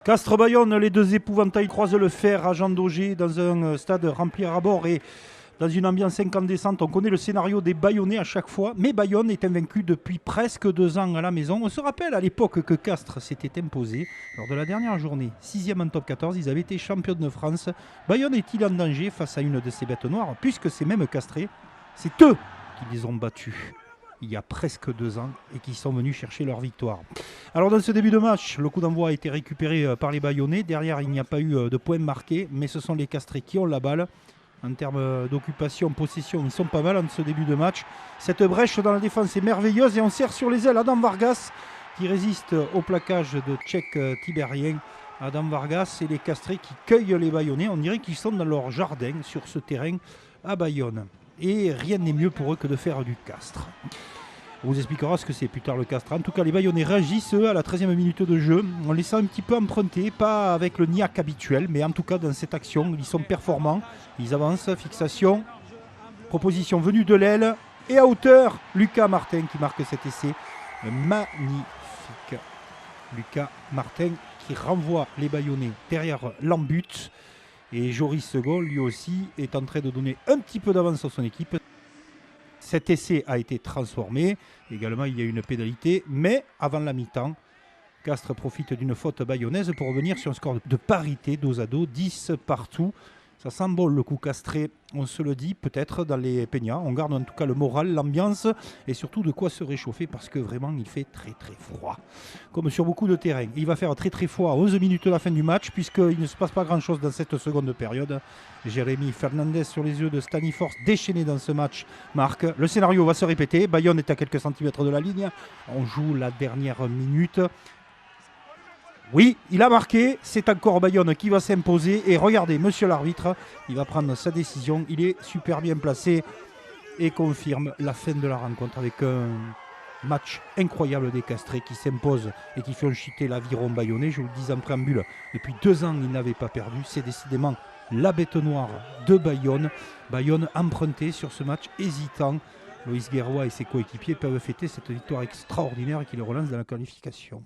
Castres-Bayonne, les deux épouvantails croisent le fer à Jean Daugé dans un stade rempli à bord et dans une ambiance incandescente. On connaît le scénario des Bayonnais à chaque fois, mais Bayonne est invaincu depuis presque 2 ans à la maison. On se rappelle à l'époque que Castres s'était imposé lors de la dernière journée. 6e en top 14, ils avaient été champions de France. Bayonne est-il en danger face à une de ces bêtes noires, puisque ces mêmes Castrés, c'est eux qui les ont battus il y a presque 2 ans et qui sont venus chercher leur victoire. Alors dans ce début de match, le coup d'envoi a été récupéré par les Bayonnais. Derrière, il n'y a pas eu de points marqués, mais ce sont les Castrés qui ont la balle. En termes d'occupation, possession, ils sont pas mal en ce début de match. Cette brèche dans la défense est merveilleuse et on serre sur les ailes Adam Vargas qui résiste au plaquage de Tchèque Tibérien. Adam Vargas et les Castrés qui cueillent les Bayonnais. On dirait qu'ils sont dans leur jardin sur ce terrain à Bayonne. Et rien n'est mieux pour eux que de faire du Castres. On vous expliquera ce que c'est plus tard le Castres. En tout cas, les Bayonnais réagissent eux, à la 13e minute de jeu. On les sent un petit peu empruntés, pas avec le niaque habituel, mais en tout cas dans cette action, ils sont performants. Ils avancent, fixation, proposition venue de l'aile et à hauteur, Lucas Martin qui marque cet essai magnifique. Lucas Martin qui renvoie les Bayonnais derrière l'embut. Et Joris Segol, lui aussi, est en train de donner un petit peu d'avance à son équipe. Cet essai a été transformé. Également, il y a une pénalité. Mais avant la mi-temps, Castres profite d'une faute bayonnaise pour revenir sur un score de parité, dos à dos, 10 partout. Ça sent bon le coup castré, on se le dit, peut-être dans les peignats. On garde en tout cas le moral, l'ambiance et surtout de quoi se réchauffer parce que vraiment il fait très très froid. Comme sur beaucoup de terrains. Il va faire très très froid à 11 minutes de la fin du match puisqu'il ne se passe pas grand chose dans cette seconde période. Jérémy Fernandez sur les yeux de Staniforce déchaîné dans ce match marque. Le scénario va se répéter. Bayonne est à quelques centimètres de la ligne. On joue la dernière minute. Oui, il a marqué, c'est encore Bayonne qui va s'imposer. Et regardez, monsieur l'arbitre, il va prendre sa décision. Il est super bien placé et confirme la fin de la rencontre avec un match incroyable des Castrés qui s'impose et qui fait chuter l'aviron bayonnais. Je vous le dis en préambule, depuis 2 ans, il n'avait pas perdu. C'est décidément la bête noire de Bayonne. Bayonne emprunté sur ce match, hésitant. Loïs Guerroy et ses coéquipiers peuvent fêter cette victoire extraordinaire qui les relance dans la qualification.